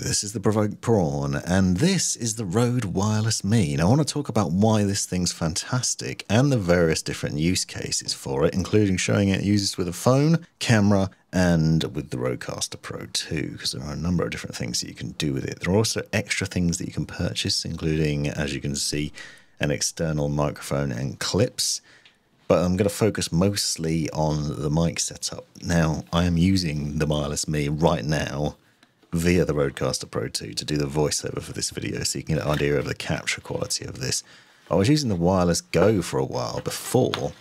this is the Provoked Prawn, and this is the Rode Wireless Me. Now I want to talk about why this thing's fantastic and the various different use cases for it, including showing it uses with a phone, camera, and with the Rodecaster Pro II, because there are a number of different things that you can do with it. There are also extra things that you can purchase, including, as you can see, an external microphone and clips. But I'm going to focus mostly on the mic setup. Now, I am using the Wireless Me right now via the Rodecaster Pro II to do the voiceover for this video, so you can get an idea of the capture quality of this. I was using the Wireless GO for a while before,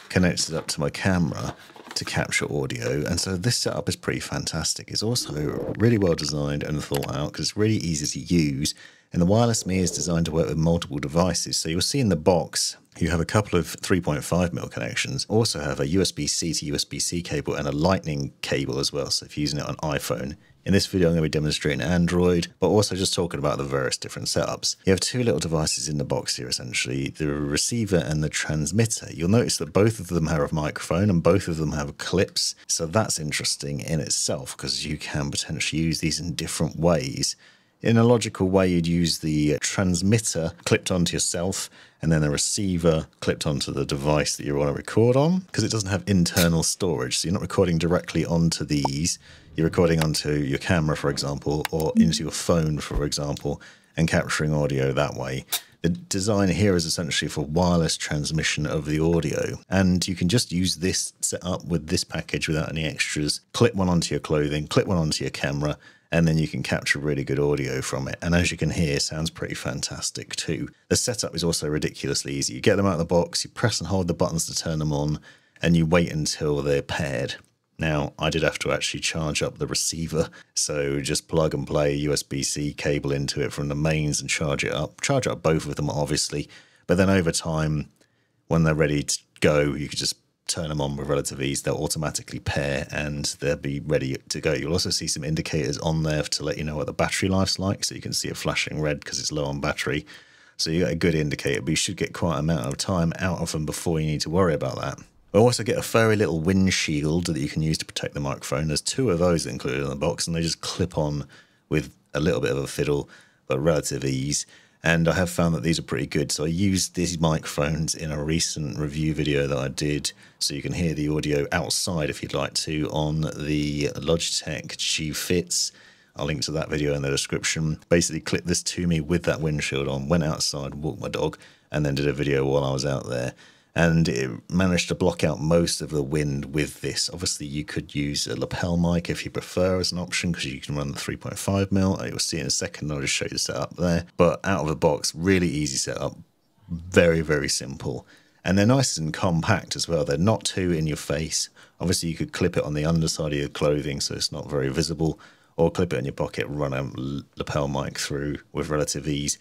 connected up to my camera to capture audio, and so this setup is pretty fantastic. It's also really well designed and thought out because it's really easy to use, and the Wireless Me is designed to work with multiple devices. So you'll see in the box you have a couple of 3.5mm connections, also have a USB-C to USB-C cable and a lightning cable as well, so if you're using it on iPhone. In this video I'm going to be demonstrating Android, but also just talking about the various different setups. You have two little devices in the box here essentially, the receiver and the transmitter. You'll notice that both of them have a microphone and both of them have clips, so that's interesting in itself because you can potentially use these in different ways. In a logical way, you'd use the transmitter clipped onto yourself and then the receiver clipped onto the device that you want to record on, because it doesn't have internal storage. So you're not recording directly onto these. You're recording onto your camera, for example, or into your phone, for example, and capturing audio that way. The design here is essentially for wireless transmission of the audio, and you can just use this setup with this package without any extras. Clip one onto your clothing, clip one onto your camera, and then you can capture really good audio from it. And as you can hear, sounds pretty fantastic too. The setup is also ridiculously easy. You get them out of the box, you press and hold the buttons to turn them on, and you wait until they're paired. Now, I did have to actually charge up the receiver, so just plug and play a USB-C cable into it from the mains and charge it up. Charge up both of them, obviously, but then over time, when they're ready to go, you can just turn them on with relative ease. They'll automatically pair and they'll be ready to go. You'll also see some indicators on there to let you know what the battery life's like, so you can see it flashing red because it's low on battery. So you get a good indicator, but you should get quite an amount of time out of them before you need to worry about that. We'll also get a furry little windshield that you can use to protect the microphone. There's two of those included in the box, and they just clip on with a little bit of a fiddle, but relative ease. And I have found that these are pretty good. So I used these microphones in a recent review video that I did, so you can hear the audio outside if you'd like to on the Logitech G Fits. I'll link to that video in the description. Basically clipped this to me with that windshield on, went outside, walked my dog, and then did a video while I was out there. And it managed to block out most of the wind with this. Obviously, you could use a lapel mic if you prefer as an option, because you can run the 3.5mm. You'll see in a second, I'll just show you the setup there. But out of the box, really easy setup, very, very simple. And they're nice and compact as well. They're not too in your face. Obviously, you could clip it on the underside of your clothing so it's not very visible, or clip it in your pocket, run a lapel mic through with relative ease.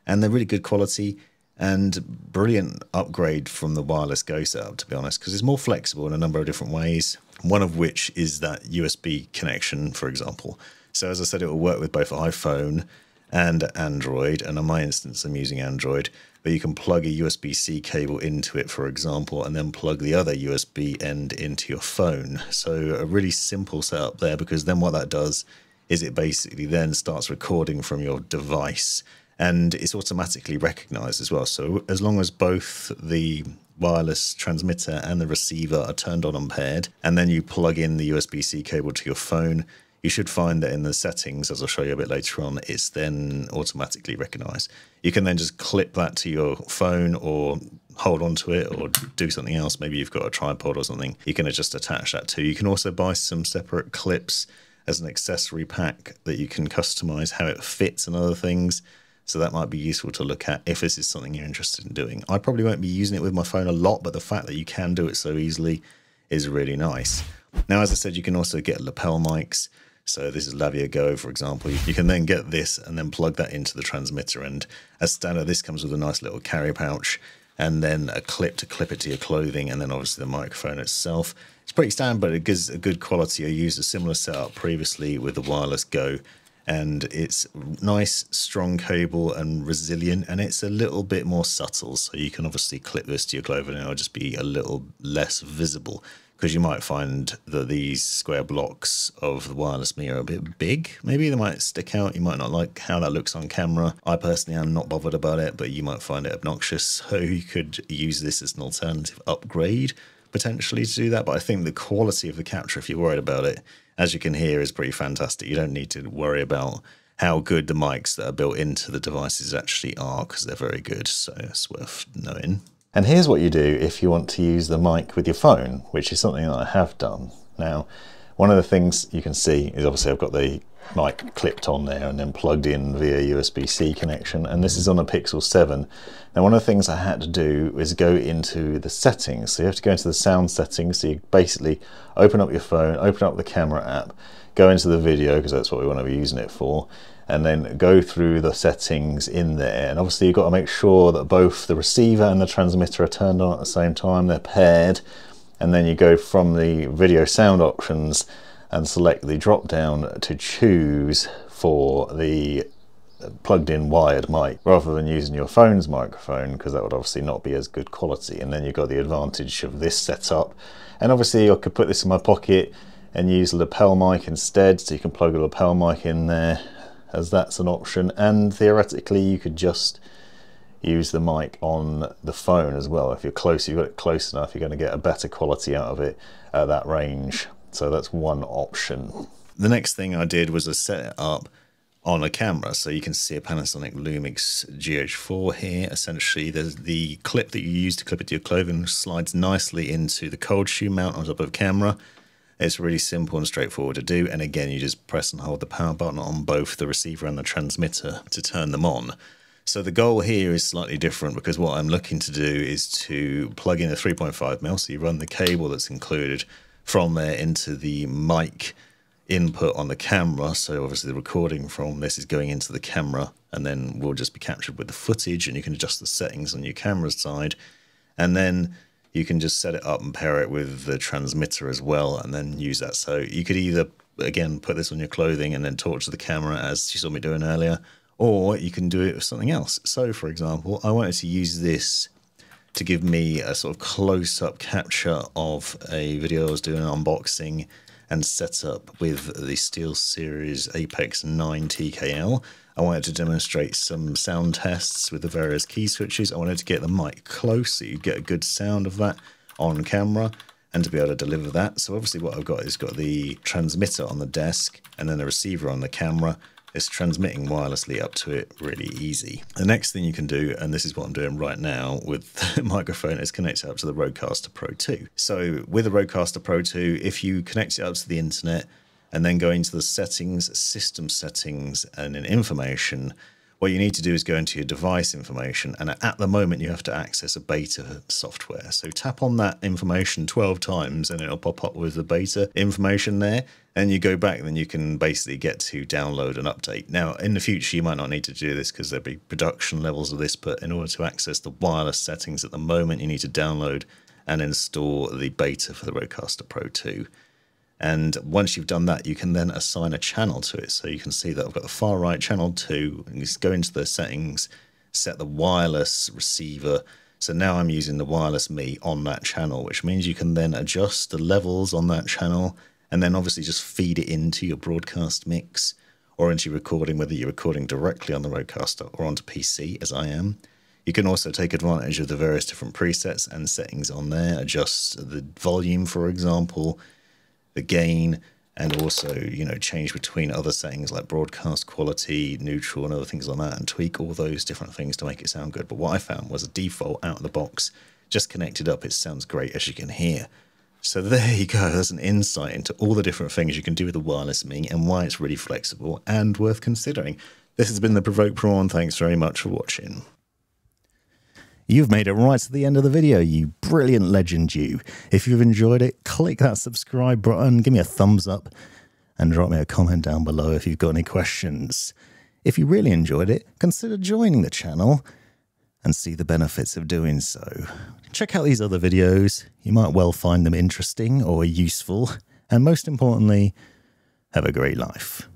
And they're really good quality. And brilliant upgrade from the Wireless GO setup, to be honest, because it's more flexible in a number of different ways, one of which is that USB connection, for example. So as I said, it will work with both iPhone and Android, and in my instance I'm using Android, but you can plug a USB-C cable into it, for example, and then plug the other USB end into your phone. So a really simple setup there, because then what that does is it basically then starts recording from your device, and it's automatically recognized as well. So as long as both the wireless transmitter and the receiver are turned on and paired, and then you plug in the USB-C cable to your phone, you should find that in the settings, as I'll show you a bit later on, it's then automatically recognized. You can then just clip that to your phone or hold onto it or do something else. Maybe you've got a tripod or something. You can just attach that to. You can also buy some separate clips as an accessory pack that you can customize how it fits and other things. So that might be useful to look at if this is something you're interested in doing. I probably won't be using it with my phone a lot, but the fact that you can do it so easily is really nice. Now, as I said, you can also get lapel mics. So this is Lavalier GO, for example. You can then get this and then plug that into the transmitter. And as standard, this comes with a nice little carry pouch and then a clip to clip it to your clothing, and then obviously the microphone itself. It's pretty standard, but it gives a good quality. I used a similar setup previously with the Wireless GO, and it's nice, strong cable and resilient, and it's a little bit more subtle, so you can obviously clip this to your clothing and it'll just be a little less visible, because you might find that these square blocks of the wireless Me are a bit big. Maybe they might stick out. You might not like how that looks on camera. I personally am not bothered about it, but you might find it obnoxious. So you could use this as an alternative upgrade potentially to do that. But I think the quality of the capture, if you're worried about it, as you can hear, is pretty fantastic. You don't need to worry about how good the mics that are built into the devices actually are, because they're very good. So it's worth knowing. And here's what you do if you want to use the mic with your phone, which is something that I have done. Now, one of the things you can see is obviously I've got the mic clipped on there and then plugged in via USB-C connection, and this is on a Pixel 7. Now, one of the things I had to do is go into the settings. So you have to go into the sound settings. So you basically open up your phone, open up the camera app, go into the video, because that's what we want to be using it for, and then go through the settings in there. And obviously you've got to make sure that both the receiver and the transmitter are turned on at the same time, they're paired. And then you go from the video sound options and select the drop down to choose for the plugged in wired mic, rather than using your phone's microphone, because that would obviously not be as good quality. And then you've got the advantage of this setup. And obviously I could put this in my pocket and use a lapel mic instead, so you can plug a lapel mic in there, as that's an option. And theoretically you could just use the mic on the phone as well. If you've got it close enough, you're going to get a better quality out of it at that range. So that's one option. The next thing I did was I set it up on a camera. So you can see a Panasonic Lumix GH4 here. Essentially, there's the clip that you use to clip it to your clothing slides nicely into the cold shoe mount on top of the camera. It's really simple and straightforward to do, and again you just press and hold the power button on both the receiver and the transmitter to turn them on. So the goal here is slightly different, because what I'm looking to do is to plug in a 3.5mm, so you run the cable that's included from there into the mic input on the camera. So obviously the recording from this is going into the camera, and then will just be captured with the footage, and you can adjust the settings on your camera side, and then you can just set it up and pair it with the transmitter as well, and then use that. So you could either, again, put this on your clothing and then talk to the camera as you saw me doing earlier, or you can do it with something else. So for example, I wanted to use this to give me a sort of close-up capture of a video I was doing an unboxing and set up with the SteelSeries Apex 9 TKL. I wanted to demonstrate some sound tests with the various key switches. I wanted to get the mic close so you get a good sound of that on camera and to be able to deliver that. So obviously what I've got is got the transmitter on the desk and then the receiver on the camera. It's transmitting wirelessly up to it really easy. The next thing you can do, and this is what I'm doing right now with the microphone, is connect it up to the Rodecaster Pro II. So with the Rodecaster Pro II, if you connect it up to the internet and then go into the settings, system settings, and in information, what you need to do is go into your device information, and at the moment you have to access a beta software. So tap on that information 12 times and it'll pop up with the beta information there, and you go back and then you can basically get to download and update. Now in the future you might not need to do this because there'll be production levels of this, but in order to access the wireless settings at the moment you need to download and install the beta for the Rodecaster Pro II. And once you've done that, you can then assign a channel to it. So you can see that I've got the far right channel 2, and you just go into the settings, set the wireless receiver. So now I'm using the wireless Me on that channel, which means you can then adjust the levels on that channel and then obviously just feed it into your broadcast mix or into your recording, whether you're recording directly on the Rodecaster or onto PC, as I am. You can also take advantage of the various different presets and settings on there, adjust the volume, for example, the gain, and also, you know, change between other settings like broadcast quality, neutral, and other things like that, and tweak all those different things to make it sound good. But what I found was a default out of the box, just connected up, it sounds great, as you can hear. So there you go, there's an insight into all the different things you can do with the wireless Me and why it's really flexible and worth considering. This has been the Provoked Prawn. Thanks very much for watching. You've made it right to the end of the video, you brilliant legend you. If you've enjoyed it, click that subscribe button, give me a thumbs up, and drop me a comment down below if you've got any questions. If you really enjoyed it, consider joining the channel and see the benefits of doing so. Check out these other videos, you might well find them interesting or useful, and most importantly, have a great life.